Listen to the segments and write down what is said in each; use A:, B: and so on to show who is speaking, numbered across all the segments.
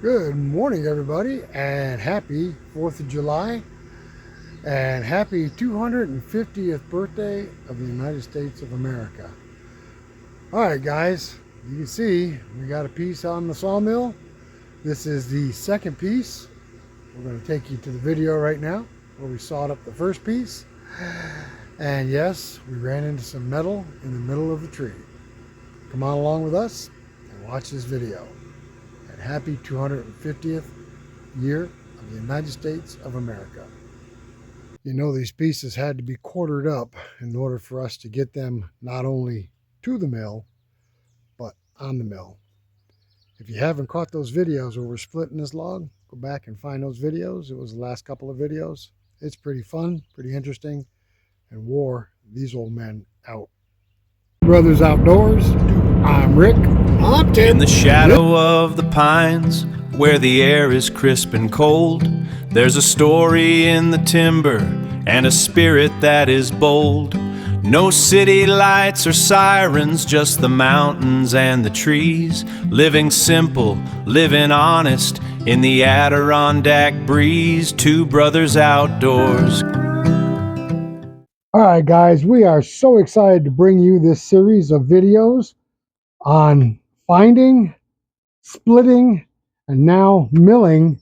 A: Good morning, everybody, and happy 4th of July, and happy 250th birthday of the United States of America. All right, guys, you can see we got a piece on the sawmill. This is the second piece. We're going to take you to the video right now where we sawed up the first piece. And yes, we ran into some metal in the middle of the tree. Come on along with us and watch this video. And happy 250th year of the United States of America. You know, these pieces had to be quartered up in order for us to get them not only to the mill, but on the mill. If you haven't caught those videos where we're splitting this log, go back and find those videos. It was the last couple of videos. It's pretty fun, pretty interesting, and wore these old men out. Brothers Outdoors, I'm Rick. I'm Tim.
B: In the shadow of the pines, where the air is crisp and cold, there's a story in the timber and a spirit that is bold. No city lights or sirens, just the mountains and the trees. Living simple, living honest, in the Adirondack breeze. Two brothers outdoors.
A: All right, guys, we are so excited to bring you this series of videos on finding, splitting, and now milling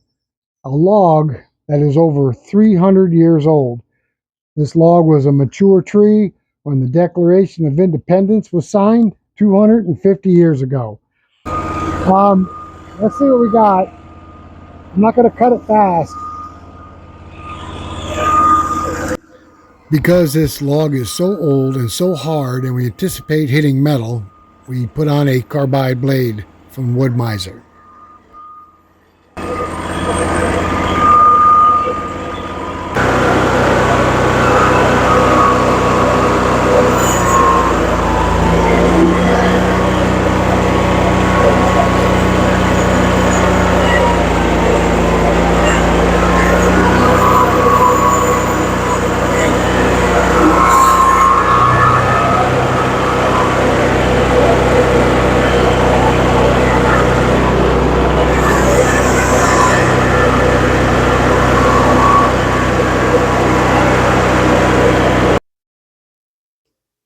A: a log that is over 300 years old. This log was a mature tree when the Declaration of Independence was signed 250 years ago. Let's see what we got. I'm not going to cut it fast, because this log is so old and so hard and we anticipate hitting metal. We put on a carbide blade from Wood Miser.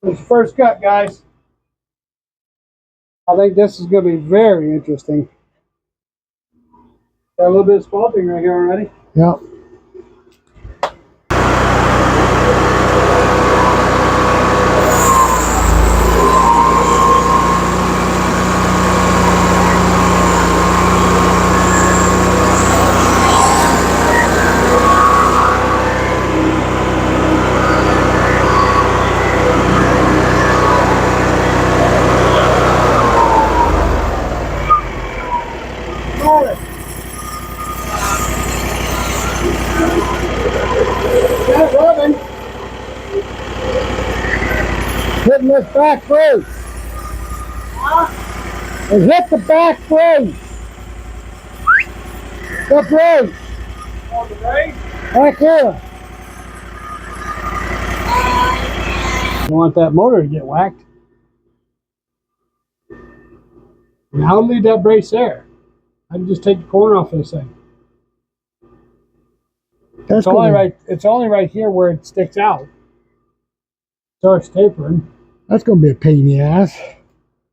A: This first cut, guys. I think this is going to be very interesting. Got a little bit of spalting right here already. Yep. Hitting this back brace. And hit the back brace. The brace.
C: On the brace?
A: Back here. Don't want that motor to get whacked. And I'll leave that brace there. I can just take the corner off of this thing. It's only right here where it sticks out. Starts tapering. That's going to be a pain in the ass.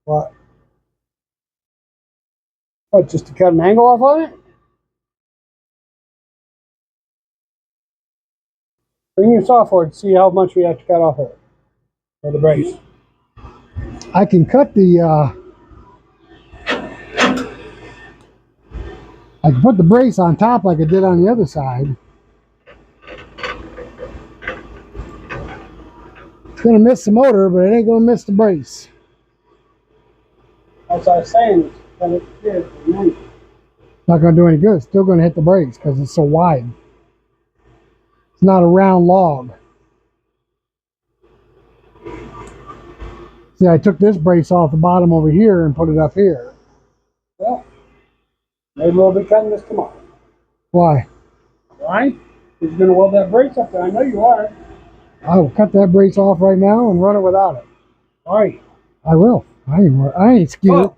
A: What? What, just to cut an angle off on it? Bring your saw forward to see how much we have to cut off of it. For the brace. I can cut the, I can put the brace on top like I did on the other side. It's going to miss the motor, but it ain't going to miss the brace. As I was saying, it's not going to do any good. It's still going to hit the brace because it's so wide. It's not a round log. See, I took this brace off the bottom over here and put it up here. Well, maybe we'll be cutting this tomorrow. Why? Why? You're going to weld that brace up there. I know you are. I will cut that brace off right now and run it without it. All right. I will. I ain't scared.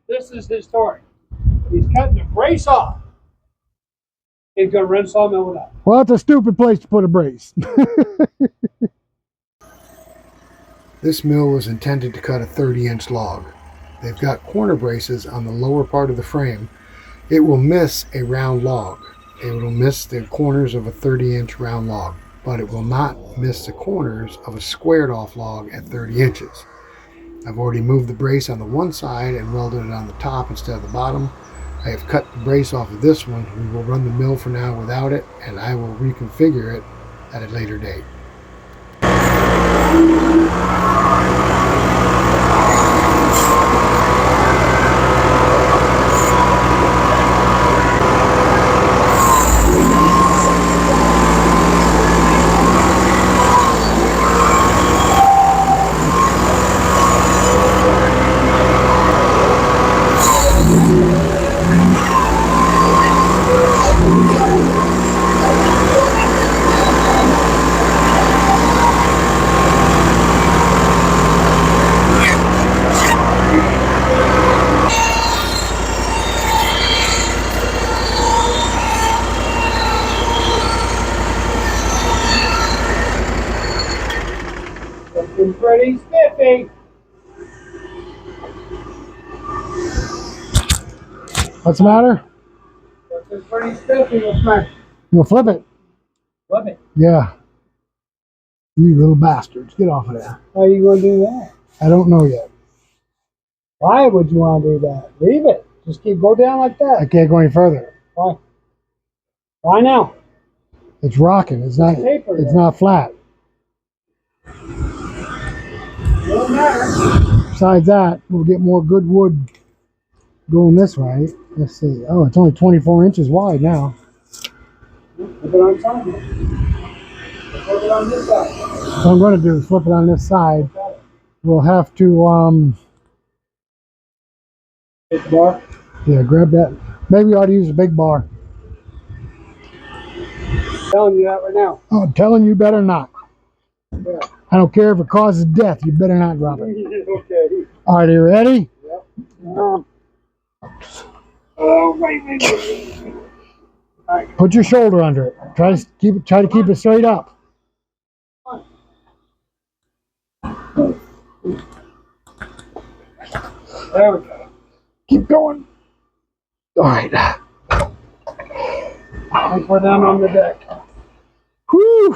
C: This is historic. He's cutting the brace off. He's going to run sawmill with that.
A: Well, that's a stupid place to put a brace. This mill was intended to cut a 30-inch log. They've got corner braces on the lower part of the frame. It will miss a round log. It will miss the corners of a 30-inch round log, but it will not miss the corners of a squared off log at 30 inches. I've already moved the brace on the one side and welded it on the top instead of the bottom. I have cut the brace off of this one. We will run the mill for now without it, and I will reconfigure it at a later date.
C: Looking pretty spiffy.
A: What's the matter?
C: Looking pretty spiffy with my
A: You'll flip it.
C: flip it.
A: Yeah. You little bastards. Get off of there.
C: How are you going to do that?
A: I don't know yet.
C: Why would you want to do that? Leave it. Just go down like
A: I
C: that.
A: can't go any further.
C: Why? Why now?
A: It's rocking. It's not.
C: Taper
A: It's
C: there.
A: not flat.
C: Doesn't matter.
A: Besides that, we'll get more good wood going this way. Let's see. Oh, it's only 24 inches wide now.
C: Flip it on side. Flip it on this side.
A: What I'm going to do is flip it on this side. We'll have to,
C: Hit the bar.
A: yeah, grab that. Maybe we ought to use a big bar.
C: I'm telling you that right now.
A: Oh, I'm telling you, better not.
C: Yeah.
A: I don't care if it causes death. You better not drop it.
C: Okay.
A: All right, are you ready?
C: Yep. Oh, wait. All right.
A: Put your shoulder under it. Try to keep it straight up.
C: There we go.
A: Keep going. All right.
C: I think we're down on the deck.
A: Whew.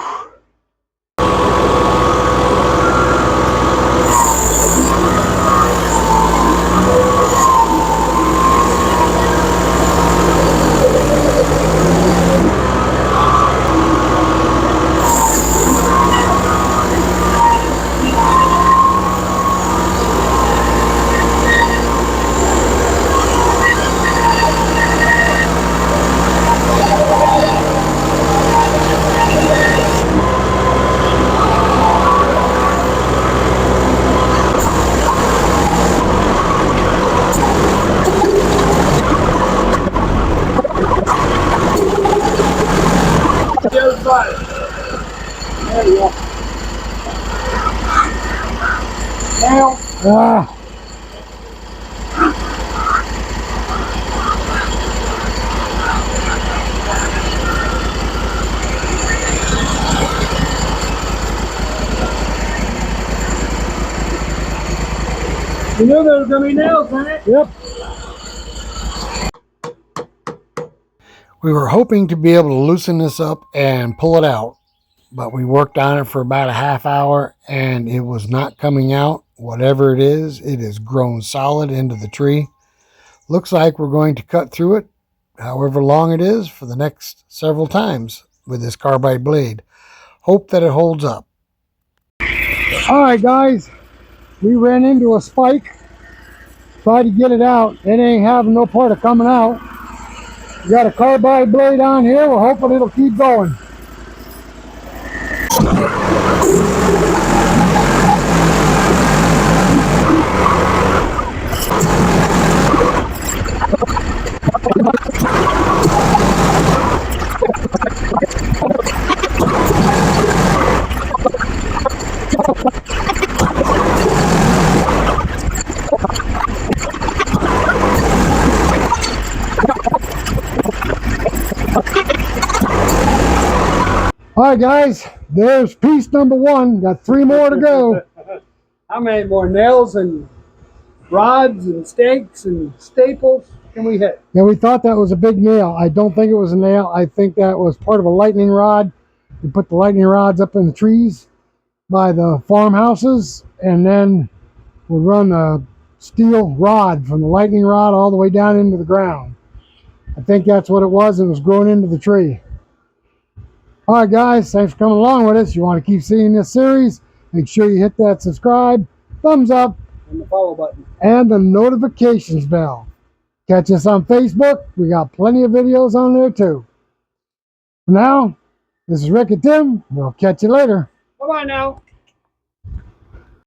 C: The other side. There you go. Now,
A: Ah.
C: you knew there was going to be nails in it.
A: Yep. We were hoping to be able to loosen this up and pull it out, but we worked on it for about a half hour and it was not coming out. Whatever it has grown solid into the tree. Looks like we're going to cut through it, however long it is, for the next several times with this carbide blade. Hope that it holds up. All right, guys, we ran into a spike. Tried to get it out. It ain't having no part of coming out. We got a carbide blade on here. We're hoping it'll keep going. All right, guys, there's piece number 1. Got 3 more to go.
C: How many more nails and rods and stakes and staples can we hit?
A: Yeah, we thought that was a big nail. I don't think it was a nail. I think that was part of a lightning rod. We put the lightning rods up in the trees by the farmhouses, and then we run a steel rod from the lightning rod all the way down into the ground. I think that's what it was. It was growing into the tree. All right, guys, thanks for coming along with us. You want to keep seeing this series, make sure you hit that subscribe, thumbs up,
C: And the follow button.
A: and the notifications bell. Catch us on Facebook. We got plenty of videos on there too. For now, this is Rick and Tim. We'll catch you later.
C: Bye-bye now.